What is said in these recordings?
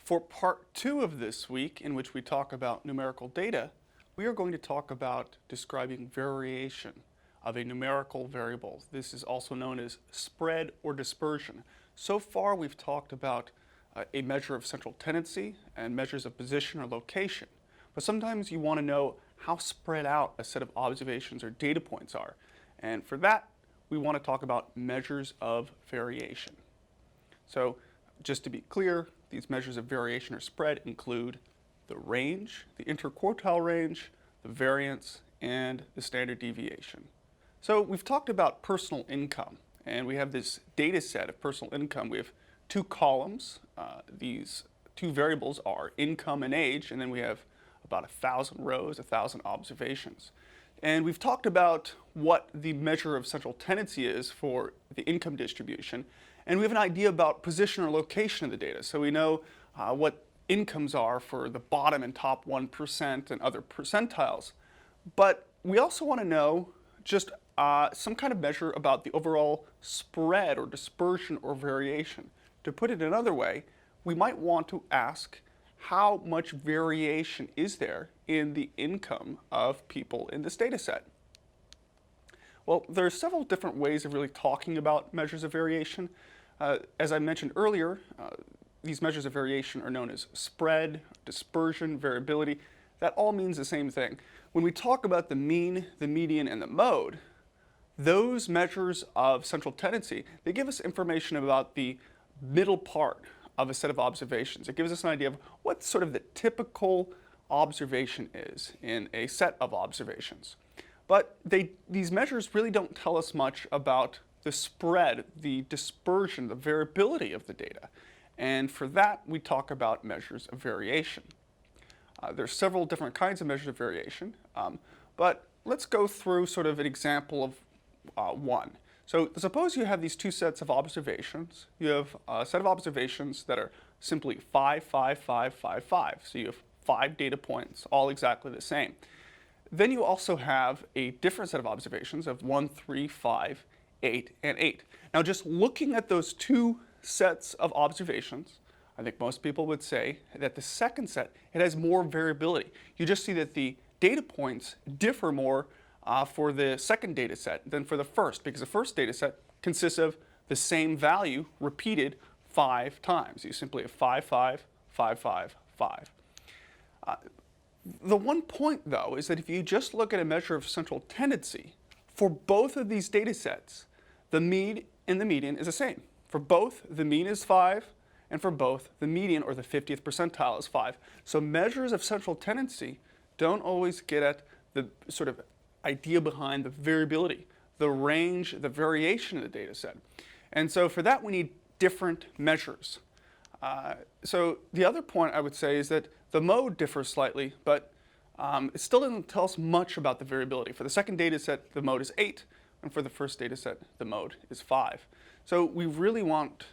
For part 2 of this week, in which we talk about numerical data, we are going to talk about describing variation of a numerical variable. This is also known as spread or dispersion. So far we've talked about a measure of central tendency and measures of position or location. But sometimes you want to know how spread out a set of observations or data points are. And for that, we want to talk about measures of variation. So just to be clear, these measures of variation or spread include the range, the interquartile range, the variance, and the standard deviation. So we've talked about personal income, and we have this data set of personal income. We have two columns. These two variables are income and age, and then we have about 1,000 rows, 1,000 observations. And we've talked about what the measure of central tendency is for the income distribution, and we have an idea about position or location of the data. So we know what incomes are for the bottom and top 1% and other percentiles. But we also want to know just some kind of measure about the overall spread or dispersion or variation. To put it another way, we might want to ask how much variation is there in the income of people in this data set. Well, there are several different ways of really talking about measures of variation. As I mentioned earlier, these measures of variation are known as spread, dispersion, variability. That all means the same thing. When we talk about the mean, the median, and the mode, those measures of central tendency, they give us information about the middle part of a set of observations. It gives us an idea of what sort of the typical observation is in a set of observations. But these measures really don't tell us much about the spread, the dispersion, the variability of the data. And for that, we talk about measures of variation. There's several different kinds of measures of variation, but let's go through sort of an example of one. So suppose you have these two sets of observations. You have a set of observations that are simply 5, 5, 5, 5, 5. So you have 5 data points, all exactly the same. Then you also have a different set of observations of 1, 3, 5, 8, and 8. Now just looking at those two sets of observations, I think most people would say that the second set, it has more variability. You just see that the data points differ more for the second data set than for the first, because the first data set consists of the same value repeated 5 times. You simply have 5, 5, 5, 5, 5. The one point, though, is that if you just look at a measure of central tendency, for both of these data sets, the mean and the median is the same. For both, the mean is 5, and for both, the median, or the 50th percentile, is 5. So measures of central tendency don't always get at the sort of idea behind the variability, the range, the variation of the data set. And so for that, we need different measures. So the other point I would say is that the mode differs slightly, but it still doesn't tell us much about the variability. For the second data set, the mode is 8, and for the first data set, the mode is 5. So we really want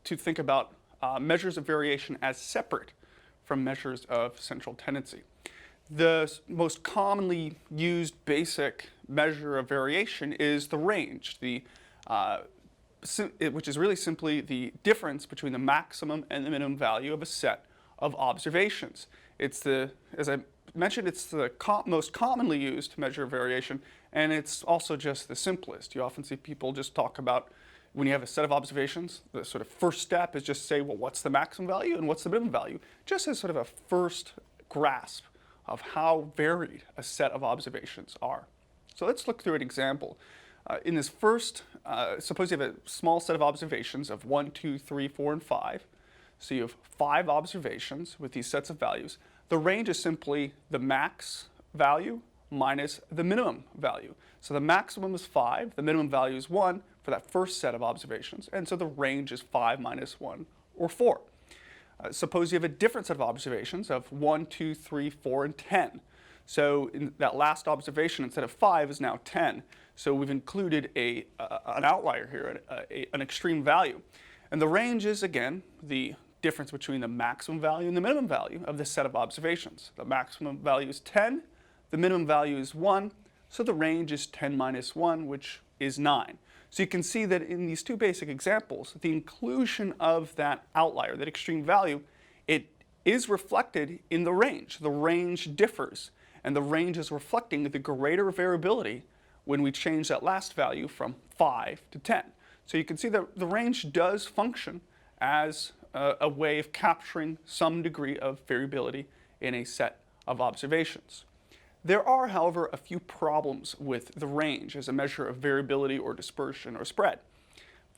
to think about measures of variation as separate from measures of central tendency. The most commonly used basic measure of variation is the range, which is really simply the difference between the maximum and the minimum value of a set of observations. It's as I mentioned, it's the most commonly used measure of variation, and it's also just the simplest. You often see people just talk about, when you have a set of observations, the sort of first step is just say, well, what's the maximum value and what's the minimum value? Just as sort of a first grasp of how varied a set of observations are. So let's look through an example. In this first, suppose you have a small set of observations of 1, 2, 3, 4, and 5. So you have 5 observations with these sets of values. The range is simply the max value minus the minimum value. So the maximum is 5, the minimum value is 1 for that first set of observations, and so the range is 5 minus 1, or 4. Suppose you have a different set of observations of 1, 2, 3, 4, and 10. So in that last observation, instead of 5 is now 10. So we've included an outlier here, an extreme value. And the range is, again, the difference between the maximum value and the minimum value of this set of observations. The maximum value is 10, the minimum value is 1, so the range is 10 minus 1, which is 9. So you can see that in these two basic examples, the inclusion of that outlier, that extreme value, it is reflected in the range. The range differs, and the range is reflecting the greater variability when we change that last value from 5 to 10. So you can see that the range does function as a way of capturing some degree of variability in a set of observations. There are, however, a few problems with the range as a measure of variability or dispersion or spread.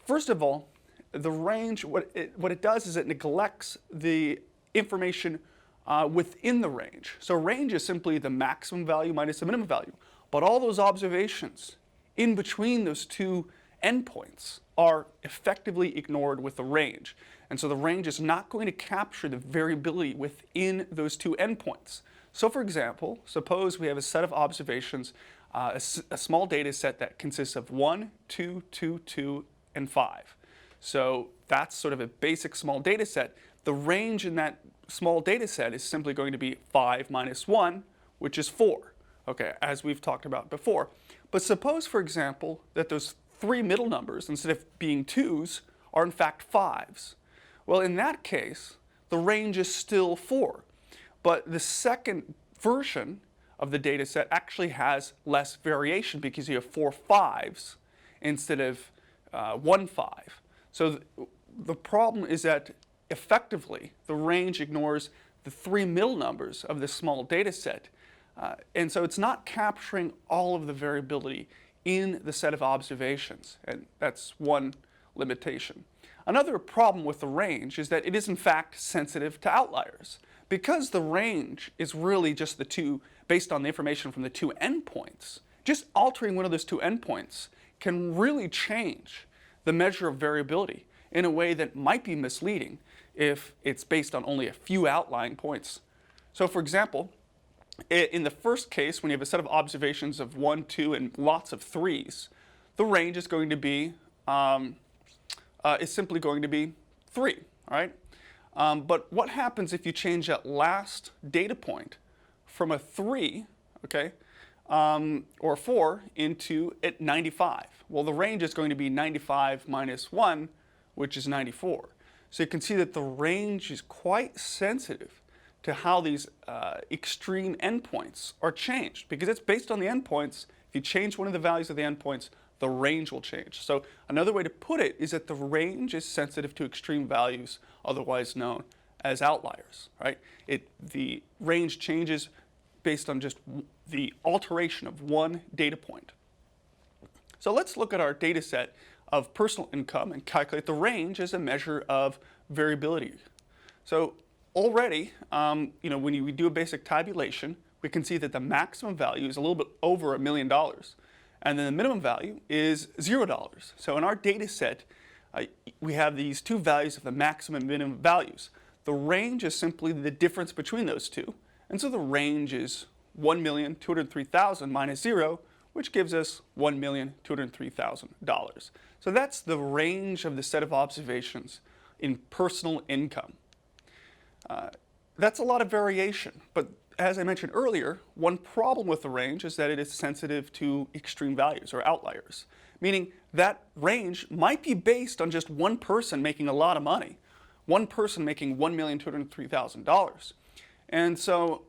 First of all, the range, what it does is it neglects the information within the range. So range is simply the maximum value minus the minimum value. But all those observations in between those two endpoints are effectively ignored with the range. And so the range is not going to capture the variability within those two endpoints. So for example, suppose we have a set of observations, a small data set that consists of 1, 2, 2, 2, and 5. So that's sort of a basic small data set. The range in that small data set is simply going to be 5 minus 1, which is 4, okay, as we've talked about before. But suppose, for example, that those three middle numbers, instead of being 2s, are in fact 5s. Well, in that case, the range is still 4. But the second version of the data set actually has less variation because you have 4 5s instead of 1 5. So the problem is that effectively the range ignores the three middle numbers of this small data set. And so it's not capturing all of the variability in the set of observations. And that's one limitation. Another problem with the range is that it is in fact sensitive to outliers. Because the range is really just the two, based on the information from the two endpoints, just altering one of those two endpoints can really change the measure of variability in a way that might be misleading if it's based on only a few outlying points. So for example, in the first case, when you have a set of observations of 1, 2, and lots of 3s, the range is going to be, is simply going to be 3, all right? But what happens if you change that last data point from a 3, okay, or 4 into 95? Well, the range is going to be 95 minus 1, which is 94. So you can see that the range is quite sensitive to how these extreme endpoints are changed, because it's based on the endpoints. If you change one of the values of the endpoints, the range will change. So another way to put it is that the range is sensitive to extreme values, otherwise known as outliers, right? The range changes based on just the alteration of one data point. So let's look at our data set of personal income and calculate the range as a measure of variability. So already, when we do a basic tabulation, we can see that the maximum value is a little bit over $1 million. And then the minimum value is $0. So in our data set, we have these two values of the maximum and minimum values. The range is simply the difference between those two. And so the range is 1,203,000 minus 0, which gives us $1,203,000. So that's the range of the set of observations in personal income. That's a lot of variation, but as I mentioned earlier, one problem with the range is that it is sensitive to extreme values or outliers, meaning that range might be based on just one person making a lot of money, one person making $1,203,000. And so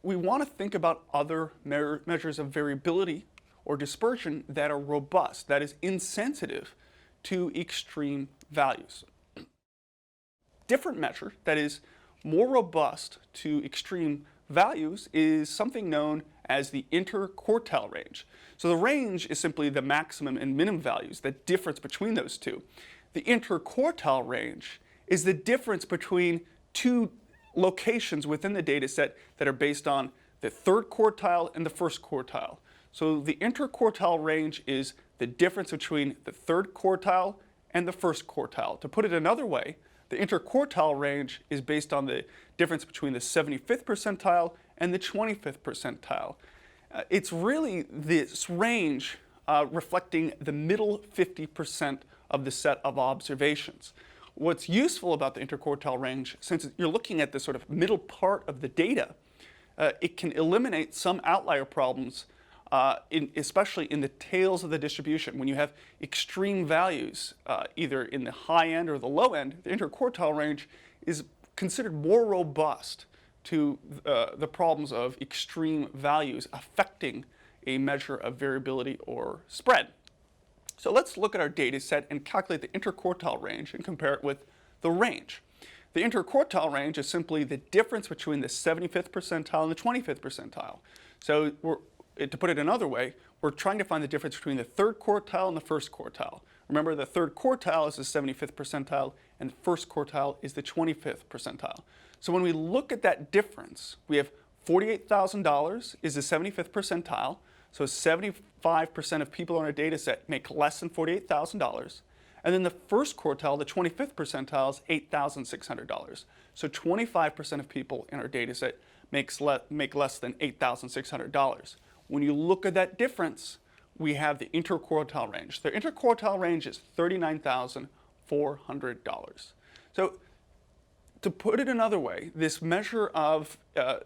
we want to think about other measures of variability or dispersion that are robust, that is insensitive to extreme values. Different measure that is more robust to extreme values is something known as the interquartile range. So the range is simply the maximum and minimum values, the difference between those two. The interquartile range is the difference between two locations within the data set that are based on the third quartile and the first quartile. So the interquartile range is the difference between the third quartile and the first quartile. To put it another way, the interquartile range is based on the difference between the 75th percentile and the 25th percentile. It's really this range reflecting the middle 50% of the set of observations. What's useful about the interquartile range, since you're looking at the sort of middle part of the data, it can eliminate some outlier problems, especially in the tails of the distribution. When you have extreme values, either in the high end or the low end, the interquartile range is considered more robust to the problems of extreme values affecting a measure of variability or spread. So let's look at our data set and calculate the interquartile range and compare it with the range. The interquartile range is simply the difference between the 75th percentile and the 25th percentile. So to put it another way, we're trying to find the difference between the third quartile and the first quartile. Remember, the third quartile is the 75th percentile and the first quartile is the 25th percentile. So when we look at that difference, we have $48,000 is the 75th percentile. So 75% of people on our data set make less than $48,000. And then the first quartile, the 25th percentile, is $8,600. So 25% of people in our data set make less than $8,600. When you look at that difference, we have the interquartile range. The interquartile range is $39,400. So to put it another way, this measure of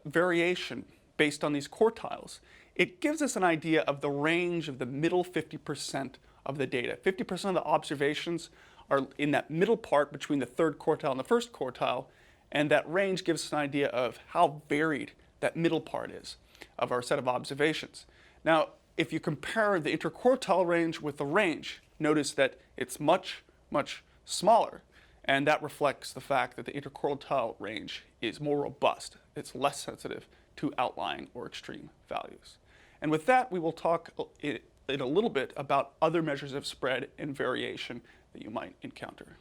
variation based on these quartiles, it gives us an idea of the range of the middle 50% of the data. 50% of the observations are in that middle part between the third quartile and the first quartile, and that range gives us an idea of how varied that middle part is of our set of observations. Now, if you compare the interquartile range with the range, notice that it's much, much smaller. And that reflects the fact that the interquartile range is more robust. It's less sensitive to outlying or extreme values. And with that, we will talk in a little bit about other measures of spread and variation that you might encounter.